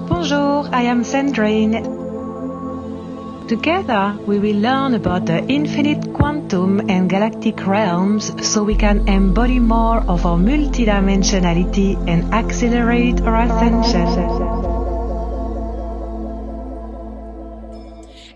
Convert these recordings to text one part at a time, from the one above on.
Bonjour, I am Sandrine. Together, we will learn about the infinite quantum and galactic realms so we can embody more of our multidimensionality and accelerate our ascension.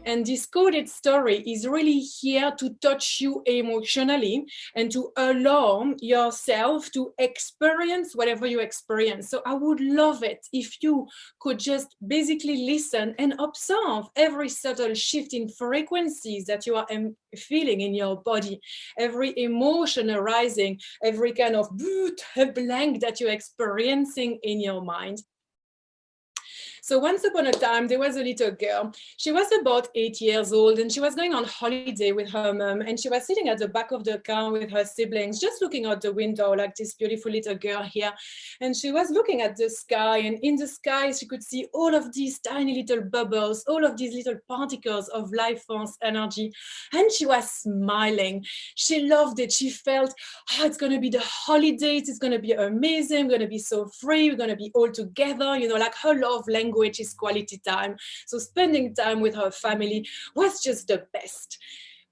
And this coded story is really here to touch you emotionally and to allow yourself to experience whatever you experience. So I would love it if you could just basically listen and observe every subtle shift in frequencies that you are feeling in your body, every emotion arising, every kind of blank that you're experiencing in your mind. So once upon a time, there was a little girl. She was about 8 years old and she was going on holiday with her mom, and she was sitting at the back of the car with her siblings, just looking out the window like this beautiful little girl here. And she was looking at the sky, and in the sky, she could see all of these tiny little bubbles, all of these little particles of life force energy. And she was smiling. She loved it. She felt, it's going to be the holidays. It's going to be amazing. We're going to be so free. We're going to be all together. You know, like her love language is quality time. So spending time with her family was just the best.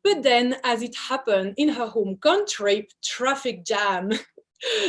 But then, as it happened in her home country, traffic jam.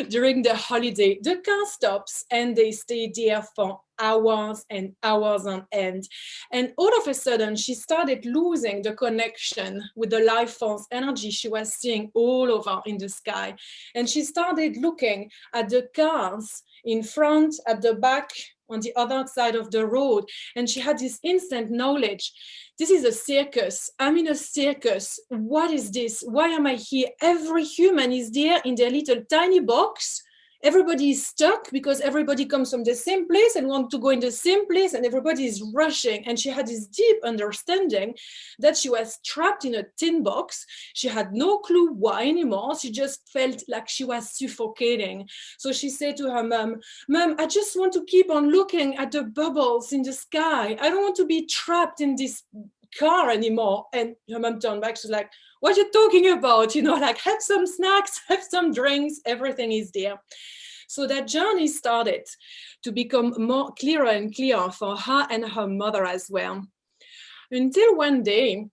During the holiday, the car stops and they stay there for hours and hours on end. And all of a sudden, she started losing the connection with the life force energy she was seeing all over in the sky. And she started looking at the cars in front, at the back, on the other side of the road. And she had this instant knowledge. This is a circus. I'm in a circus. What is this? Why am I here? Every human is there in their little tiny box. Everybody is stuck because everybody comes from the same place and want to go in the same place, and everybody is rushing. And she had this deep understanding that she was trapped in a tin box. She had no clue why anymore. She just felt like she was suffocating. So she said to her mom, "Mom, I just want to keep on looking at the bubbles in the sky. I don't want to be trapped in this car anymore." And her mom turned back. She's like, "What are you talking about? You know, like, have some snacks, have some drinks, everything is there." So that journey started to become more clearer and clearer for her and her mother as well. Until one day,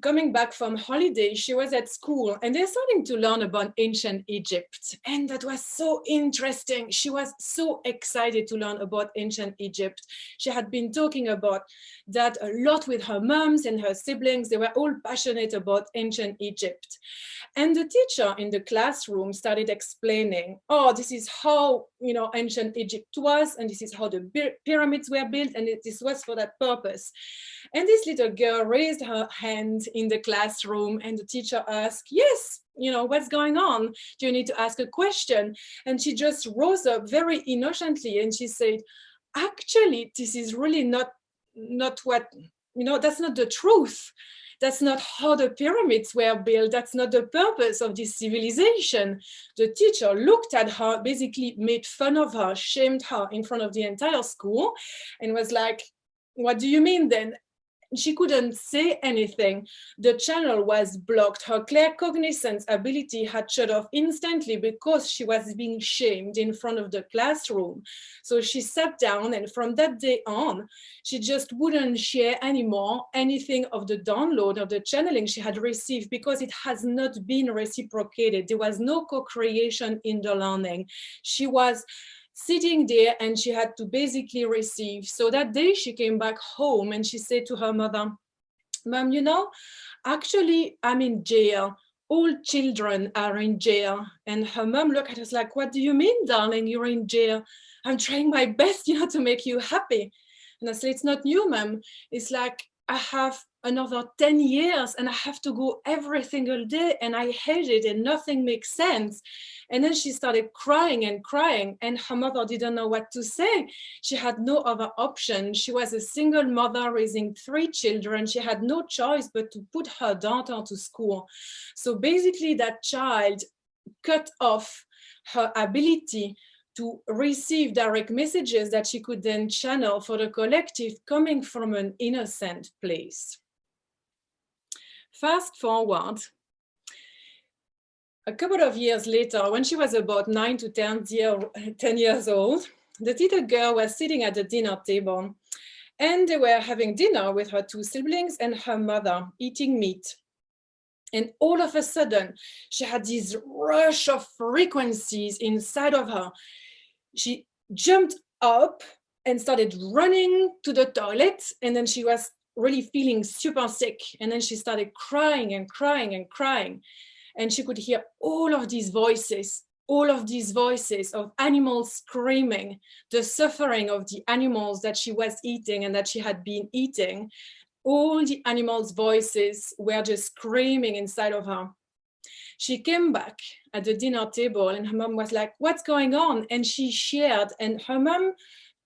coming back from holiday, she was at school and they're starting to learn about ancient Egypt. And that was so interesting. She was so excited to learn about ancient Egypt. She had been talking about that a lot with her moms and her siblings. They were all passionate about ancient Egypt. And the teacher in the classroom started explaining, this is how, ancient Egypt was, and this is how the pyramids were built, and this was for that purpose. And this little girl raised her hand in the classroom, and the teacher asked, "Yes, what's going on? Do you need to ask a question?" And she just rose up very innocently and she said, "Actually, this is really not what, that's not the truth. That's not how the pyramids were built. That's not the purpose of this civilization." The teacher looked at her, basically made fun of her, shamed her in front of the entire school, and was like, "What do you mean then?" She couldn't say anything. The channel was blocked. Her claircognizance ability had shut off instantly because she was being shamed in front of the classroom. So she sat down, and from that day on, she just wouldn't share anymore anything of the download of the channeling she had received because it has not been reciprocated. There was no co-creation in the learning. She was sitting there and she had to basically receive. So that day she came back home and she said to her mother, "Mom, actually I'm in jail. All children are in jail." And her mom looked at us like, "What do you mean, darling? You're in jail. I'm trying my best, to make you happy." And I said, "It's not you, Mom. It's like I have another 10 years and I have to go every single day and I hate it and nothing makes sense." And then she started crying and crying, and her mother didn't know what to say. She had no other option. She was a single mother raising 3 children. She had no choice but to put her daughter to school. So basically that child cut off her ability to receive direct messages that she could then channel for the collective coming from an innocent place. Fast forward, a couple of years later, when she was about 9 to 10 years old, the little girl was sitting at the dinner table, and they were having dinner with her two siblings and her mother, eating meat. And all of a sudden, she had this rush of frequencies inside of her. She jumped up and started running to the toilet, and then she was really feeling super sick. And then she started crying and crying and crying. And she could hear all of these voices of animals screaming, the suffering of the animals that she was eating and that she had been eating. All the animals' voices were just screaming inside of her. She came back at the dinner table and her mom was like, "What's going on?" And she shared, and her mom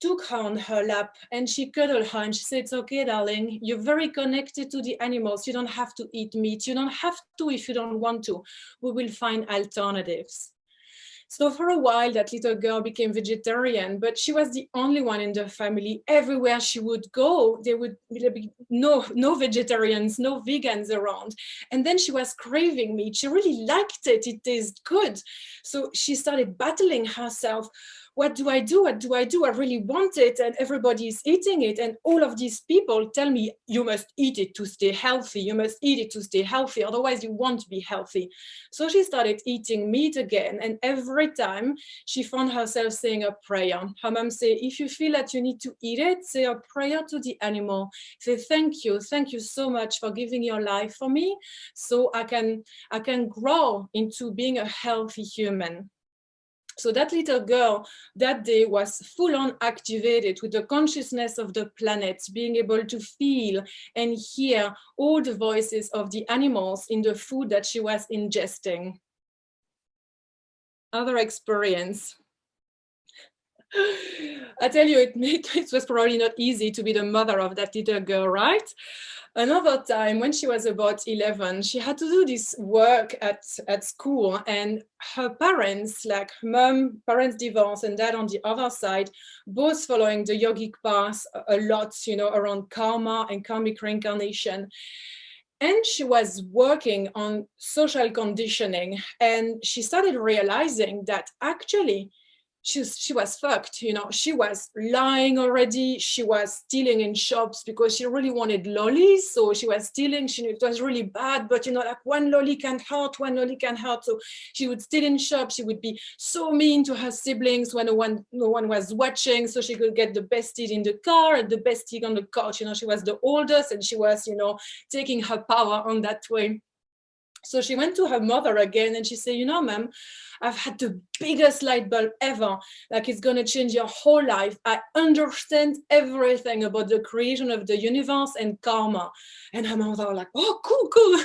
took her on her lap and she cuddled her and she said, "It's okay, darling. You're very connected to the animals. You don't have to eat meat. You don't have to if you don't want to. We will find alternatives." So for a while, that little girl became vegetarian, but she was the only one in the family. Everywhere she would go, there would be no vegetarians, no vegans around. And then she was craving meat. She really liked it. It tastes good. So she started battling herself. What do I do? What do I do? I really want it, and everybody is eating it. And all of these people tell me, you must eat it to stay healthy. You must eat it to stay healthy. Otherwise, you won't be healthy. So she started eating meat again. And every time she found herself saying a prayer. Her mom said, if you feel that you need to eat it, say a prayer to the animal. Say, thank you so much for giving your life for me, so I can grow into being a healthy human. So that little girl that day was full on activated with the consciousness of the planet, being able to feel and hear all the voices of the animals in the food that she was ingesting. Other experience. I tell you, it was probably not easy to be the mother of that little girl, right? Another time, when she was about 11, she had to do this work at school, and her parents, like mom, parents divorced, and dad on the other side, both following the yogic path a lot, around karma and karmic reincarnation. And she was working on social conditioning, and she started realizing that actually she was fucked. She was lying already. She was stealing in shops because she really wanted lollies. So she was stealing. It was really bad, but like one lolly can hurt, one lolly can hurt. So she would steal in shops. She would be so mean to her siblings when no one was watching, so she could get the best seat in the car and the best seat on the couch. She was the oldest, and she was, taking her power on that way. So she went to her mother again and she said, ma'am, I've had the biggest light bulb ever. Like, it's going to change your whole life. I understand everything about the creation of the universe and karma. And her mother was like, oh, cool.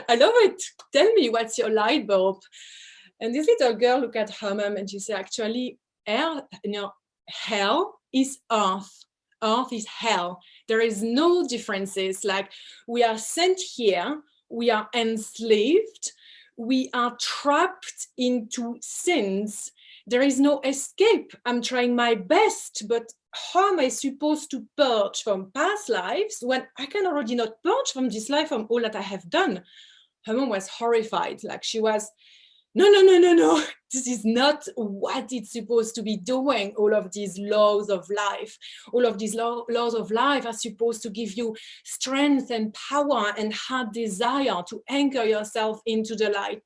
I love it. Tell me, what's your light bulb? And this little girl looked at her mom and she said, actually, hell is earth. Earth is hell. There is no differences. Like, we are sent here. We are enslaved. We are trapped into sins. There is no escape. I'm trying my best, but how am I supposed to purge from past lives when I can already not purge from this life, from all that I have done? Her mom was horrified. Like, she was, no. This is not what it's supposed to be doing. All of these laws of life, all of these laws of life are supposed to give you strength and power and heart desire to anchor yourself into the light.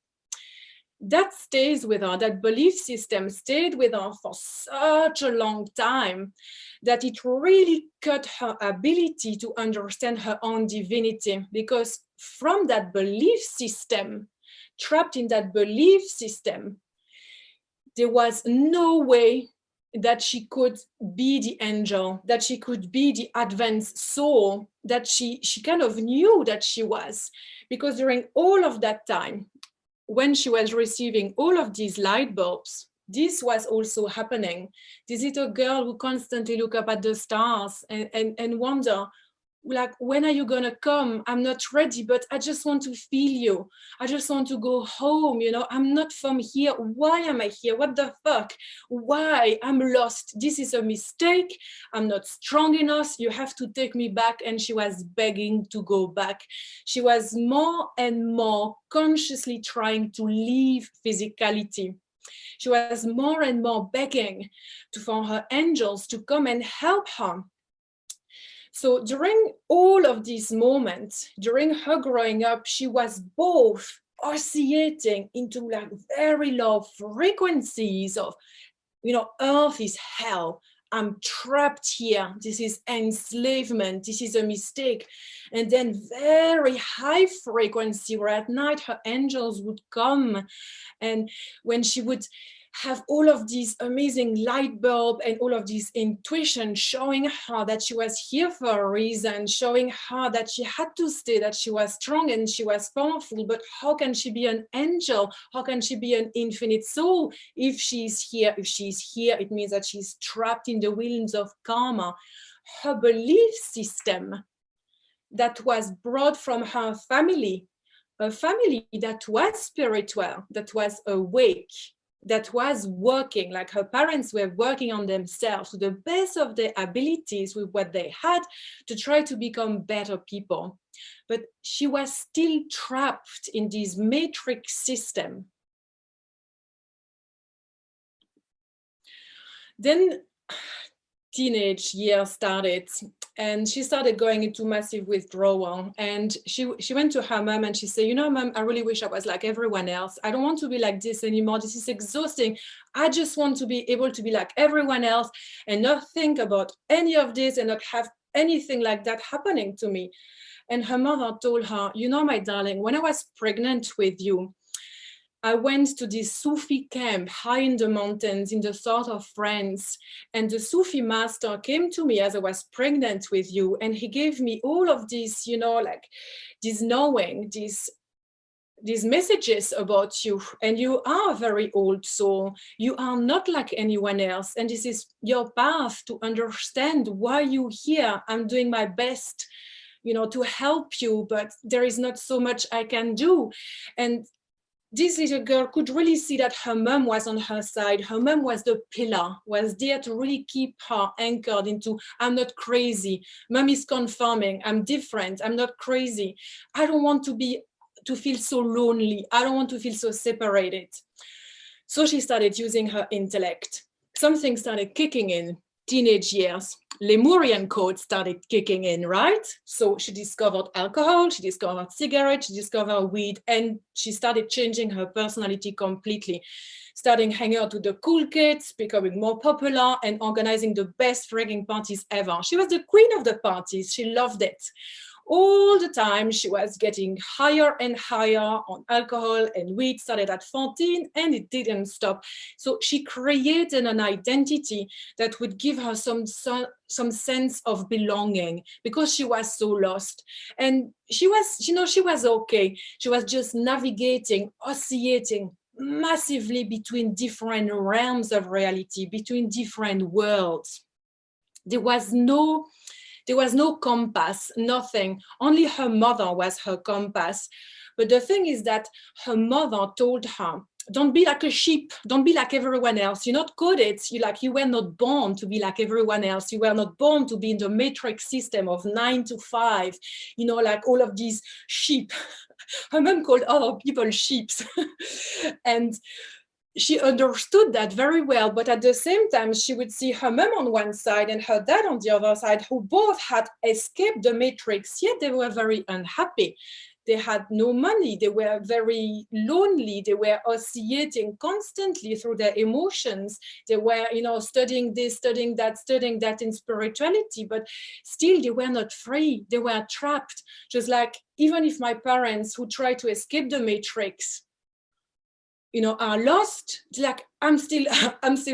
That stays with her, that belief system stayed with her for such a long time that it really cut her ability to understand her own divinity, because from that belief system, trapped in that belief system, there was no way that she could be the angel, that she could be the advanced soul that she kind of knew that she was. Because during all of that time, when she was receiving all of these light bulbs, this was also happening. This little girl who constantly look up at the stars and wonder, like, when are you gonna come? I'm not ready, but I just want to feel you. I just want to go home. I'm not from here. Why am I here? What the fuck? Why? I'm lost. This is a mistake. I'm not strong enough. You have to take me back. And she was begging to go back. She was more and more consciously trying to leave physicality. She was more and more begging for her angels to come and help her. So during all of these moments, during her growing up, she was both oscillating into like very low frequencies of, earth is hell. I'm trapped here. This is enslavement. This is a mistake. And then very high frequency where at night her angels would come. And when she would have all of these amazing light bulb and all of this intuition showing her that she was here for a reason, showing her that she had to stay, that she was strong and she was powerful. But how can she be an angel? How can she be an infinite soul if she's here? If she's here, it means that she's trapped in the wheels of karma. Her belief system that was brought from her family, a family that was spiritual, that was awake, that was working, like her parents were working on themselves to the best of their abilities with what they had to try to become better people. But she was still trapped in this matrix system. Then teenage years started, and she started going into massive withdrawal. And she went to her mom and she said, Mom, I really wish I was like everyone else. I don't want to be like this anymore. This is exhausting. I just want to be able to be like everyone else and not think about any of this and not have anything like that happening to me. And her mother told her, my darling, when I was pregnant with you, I went to this Sufi camp high in the mountains in the south of France. And the Sufi master came to me as I was pregnant with you. And he gave me all of these, like this knowing, these messages about you. And you are a very old soul. You are not like anyone else. And this is your path to understand why you're here. I'm doing my best, to help you, but there is not so much I can do. And this little girl could really see that her mom was on her side. Her mom was the pillar, was there to really keep her anchored into, I'm not crazy. Mom is confirming, I'm different, I'm not crazy. I don't want to feel so lonely. I don't want to feel so separated. So she started using her intellect. Something started kicking in, teenage years. Lemurian code started kicking in, right? So she discovered alcohol, she discovered cigarettes, she discovered weed, and she started changing her personality completely. Starting hanging out with the cool kids, becoming more popular, and organizing the best freaking parties ever. She was the queen of the parties. She loved it. All the time, she was getting higher and higher on alcohol and weed. Started at 14 and it didn't stop. So she created an identity that would give her some sense of belonging because she was so lost. And she was okay. She was just navigating, oscillating massively between different realms of reality, between different worlds. There was no compass, nothing. Only her mother was her compass. But the thing is that her mother told her, don't be like a sheep. Don't be like everyone else. You're not coded. You were not born to be like everyone else. You were not born to be in the matrix system of 9 to 5, like all of these sheep. Her mom called other people sheeps. And she understood that very well, but at the same time, she would see her mom on one side and her dad on the other side, who both had escaped the matrix, yet they were very unhappy. They had no money. They were very lonely. They were oscillating constantly through their emotions. They were, studying this, studying that in spirituality, but still they were not free. They were trapped. Just like, even if my parents who tried to escape the matrix, are lost, like, I'm still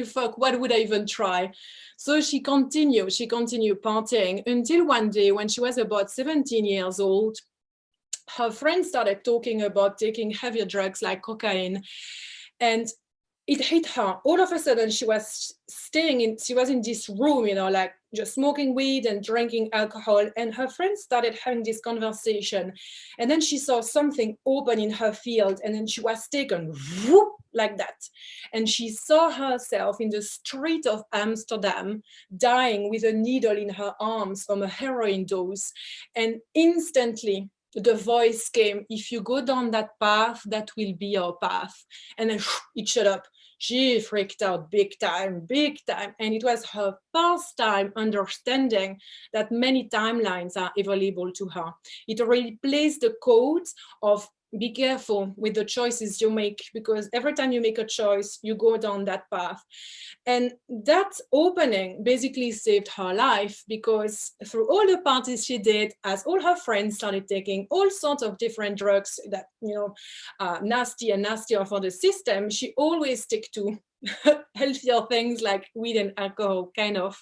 fucked. What would I even try? So she continued partying until one day when she was about 17 years old, her friends started talking about taking heavier drugs like cocaine, and it hit her. All of a sudden, she was in this room, like just smoking weed and drinking alcohol. And her friends started having this conversation. And then she saw something open in her field. And then she was taken whoop, like that. And she saw herself in the street of Amsterdam, dying with a needle in her arms from a heroin dose. And instantly, the voice came, if you go down that path, that will be your path. And then it shut up. she freaked out big time. And it was her first time understanding that many timelines are available to her. It replaced the codes of be careful with the choices you make, because every time you make a choice, you go down that path. And that opening basically saved her life, because through all the parties she did, as all her friends started taking all sorts of different drugs that, nasty and nastier for the system, she always stick to healthier things like weed and alcohol, kind of.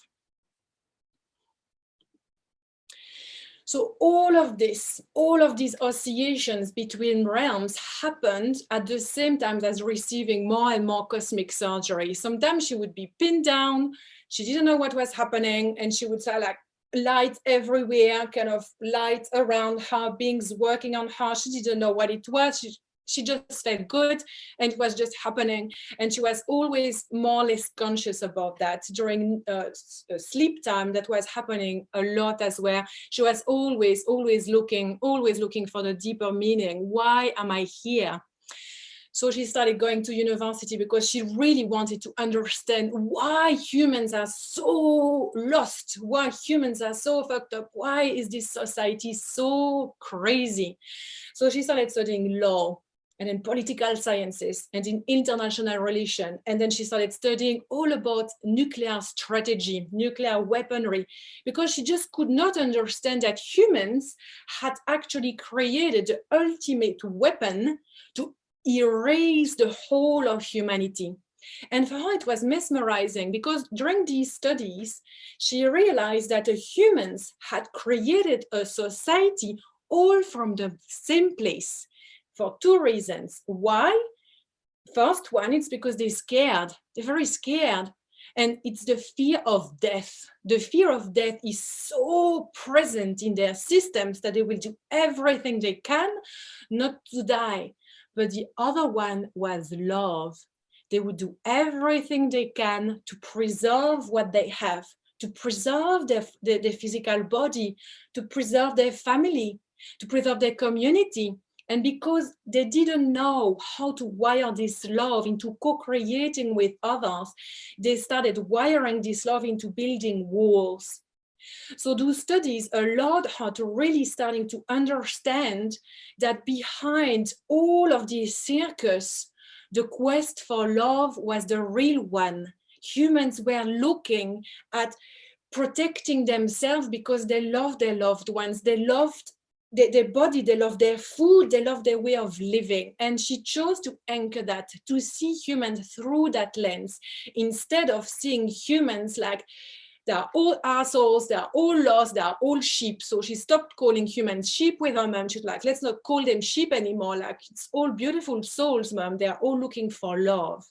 So all of these oscillations between realms happened at the same time as receiving more and more cosmic surgery. Sometimes she would be pinned down, she didn't know what was happening, and she would say like light everywhere, kind of light around her, beings working on her. She didn't know what it was. She just felt good, and it was just happening. And she was always more or less conscious about that. During sleep time, that was happening a lot as well. She was always looking for the deeper meaning. Why am I here? So she started going to university because she really wanted to understand why humans are so lost, why humans are so fucked up, why is this society so crazy? So she started studying law, and in political sciences, and in international relations. And then she started studying all about nuclear strategy, nuclear weaponry, because she just could not understand that humans had actually created the ultimate weapon to erase the whole of humanity. And for her, it was mesmerizing, because during these studies, she realized that the humans had created a society all from the same place, for two reasons. Why? First one, it's because they're scared. They're very scared. And it's the fear of death. The fear of death is so present in their systems that they will do everything they can not to die. But the other one was love. They would do everything they can to preserve what they have, to preserve their physical body, to preserve their family, to preserve their community. And because they didn't know how to wire this love into co-creating with others, they started wiring this love into building walls. So those studies allowed her to really starting to understand that behind all of this circus, the quest for love was the real one. Humans were looking at protecting themselves because they loved their loved ones. They loved their body, they love their food, they love their way of living. And she chose to anchor that, to see humans through that lens, instead of seeing humans like they're all assholes, they're all lost, they're all sheep. So she stopped calling humans sheep with her mom. She's like, let's not call them sheep anymore. Like, it's all beautiful souls, mom. They're all looking for love.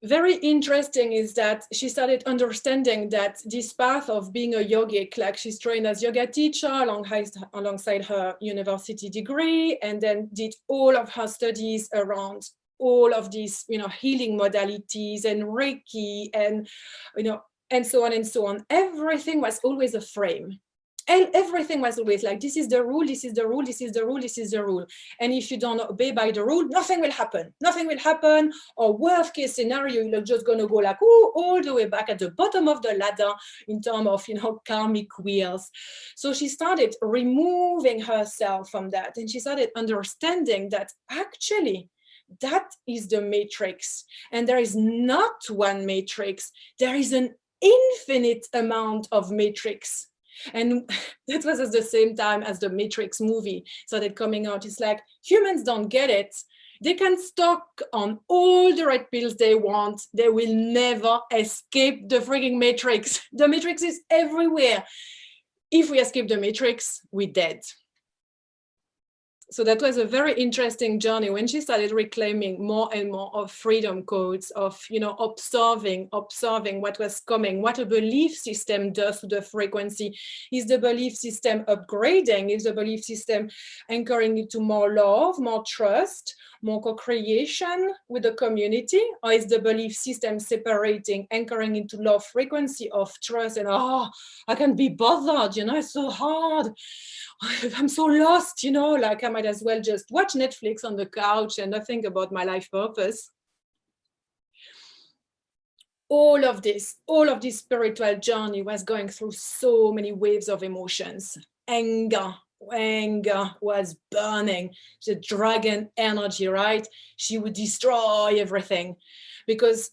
Very interesting is that she started understanding that this path of being a yogic, like she's trained as yoga teacher alongside her university degree, and then did all of her studies around all of these, healing modalities and Reiki and, and so on and so on. Everything was always a frame. And everything was always like, this is the rule, this is the rule, this is the rule, this is the rule. And if you don't obey by the rule, nothing will happen. Nothing will happen. Or worst case scenario, you're just going to go like, all the way back at the bottom of the ladder in terms of, karmic wheels. So she started removing herself from that. And she started understanding that actually, that is the matrix. And there is not one matrix. There is an infinite amount of matrix. And that was at the same time as the Matrix movie started coming out. It's like, humans don't get it. They can stock on all the red pills they want. They will never escape the freaking Matrix. The Matrix is everywhere. If we escape the Matrix, we're dead. So that was a very interesting journey when she started reclaiming more and more of freedom codes, of, observing what was coming, what a belief system does to the frequency. Is the belief system upgrading? Is the belief system anchoring it to more love, more trust, more co-creation with the community? Or is the belief system separating, anchoring into low frequency of trust and, I can't be bothered, it's so hard. I'm so lost, like, am might as well just watch Netflix on the couch and not think about my life purpose. All of this spiritual journey was going through so many waves of emotions. Anger was burning, the dragon energy, right? She would destroy everything. Because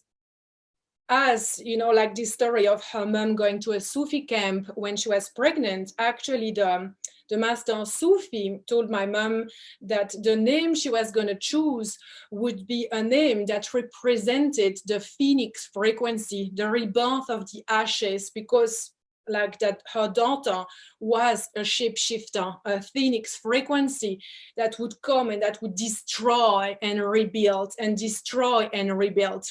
as you know, like this story of her mom going to a Sufi camp when she was pregnant, actually the master Sufi told my mom that the name she was going to choose would be a name that represented the phoenix frequency, the rebirth of the ashes, because like that her daughter was a shapeshifter, a phoenix frequency that would come and that would destroy and rebuild and destroy and rebuild.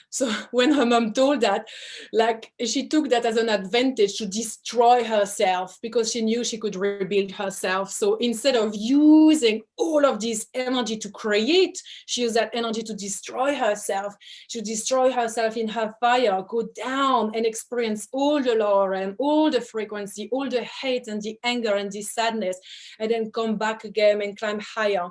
So when her mom told that, like she took that as an advantage to destroy herself because she knew she could rebuild herself. So instead of using all of this energy to create, she used that energy to destroy herself, to destroy herself in her fire, go down and experience all the lower and all the frequency, all the hate and the anger and the sadness, and then come back again and climb higher.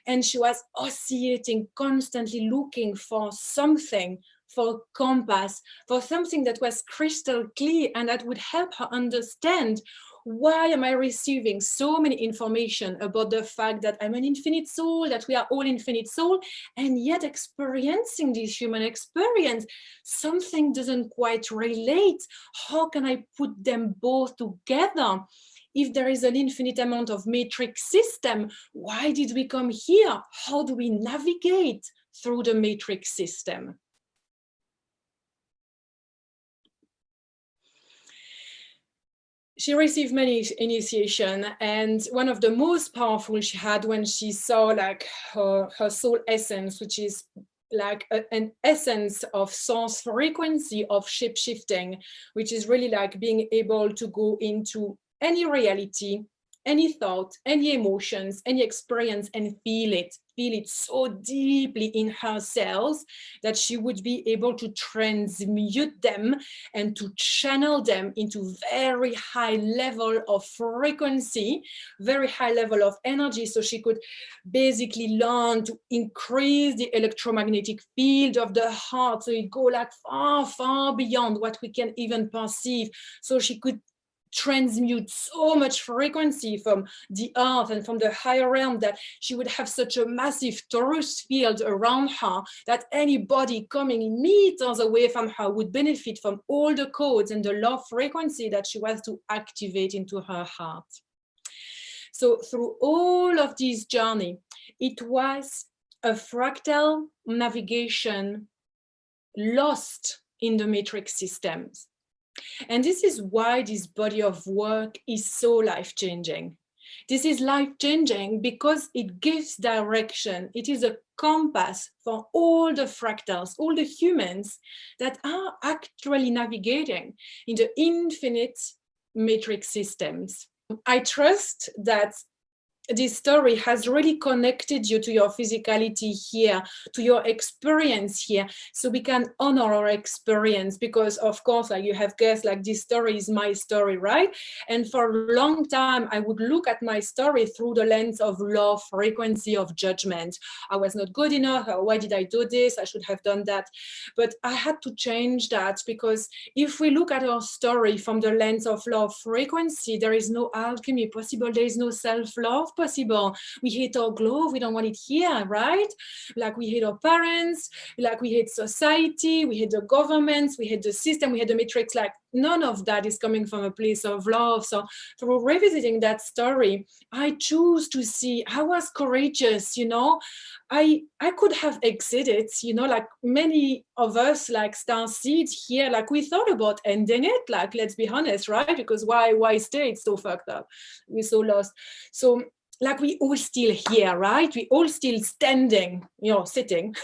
And she was oscillating, constantly looking for something, for compass, for something that was crystal clear and that would help her understand, why am I receiving so many information about the fact that I'm an infinite soul, that we are all infinite soul, and yet experiencing this human experience, something doesn't quite relate. How can I put them both together? If there is an infinite amount of matrix system, why did we come here? How do we navigate through the matrix system? She received many initiation, and one of the most powerful she had when she saw like her soul essence, which is like an essence of source frequency of shape shifting, which is really like being able to go into any reality, any thought, any emotions, any experience, and feel it so deeply in her cells that she would be able to transmute them and to channel them into very high level of frequency, very high level of energy. So she could basically learn to increase the electromagnetic field of the heart. So it go like far, far beyond what we can even perceive. So she could transmute so much frequency from the earth and from the higher realm that she would have such a massive torus field around her that anybody coming meters away from her would benefit from all the codes and the love frequency that she was to activate into her heart. So through all of this journey, it was a fractal navigation lost in the matrix systems. And this is why this body of work is so life-changing. This is life-changing because it gives direction. It is a compass for all the fractals, all the humans that are actually navigating in the infinite matrix systems. I trust that this story has really connected you to your physicality here, to your experience here, so we can honor our experience, because of course, like you have guessed, like this story is my story, right? And for a long time, I would look at my story through the lens of love, frequency, of judgment. I was not good enough. Why did I do this? I should have done that. But I had to change that, because if we look at our story from the lens of love frequency, there is no alchemy possible. There is no self-love possible. We hate our glow, we don't want it here, right? Like we hate our parents, like we hate society, we hate the governments, we hate the system, we hate the matrix. Like none of that is coming from a place of love. So through revisiting that story, I choose to see I was courageous, you know. I could have exited, you know, like many of us, like star seeds here, like we thought about ending it, like let's be honest, right? Because why stay? It's so fucked up. We're so lost. So like we all still here, right? We all still standing, you know, sitting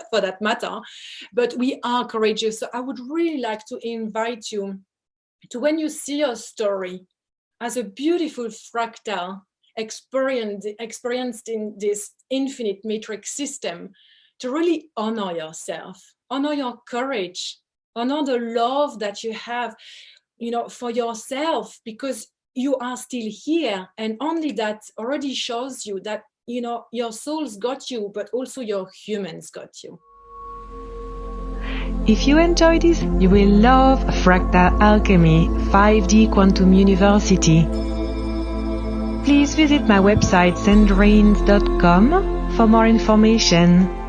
for that matter, but we are courageous. So I would really like to invite you to, when you see your story as a beautiful fractal experienced in this infinite matrix system, to really honor yourself, honor your courage, honor the love that you have, you know, for yourself, because you are still here, and only that already shows you that, you know, your soul's got you, but also your humans got you. If you enjoy this, you will love Fractal Alchemy 5D Quantum University. Please visit my website sandrines.com for more information.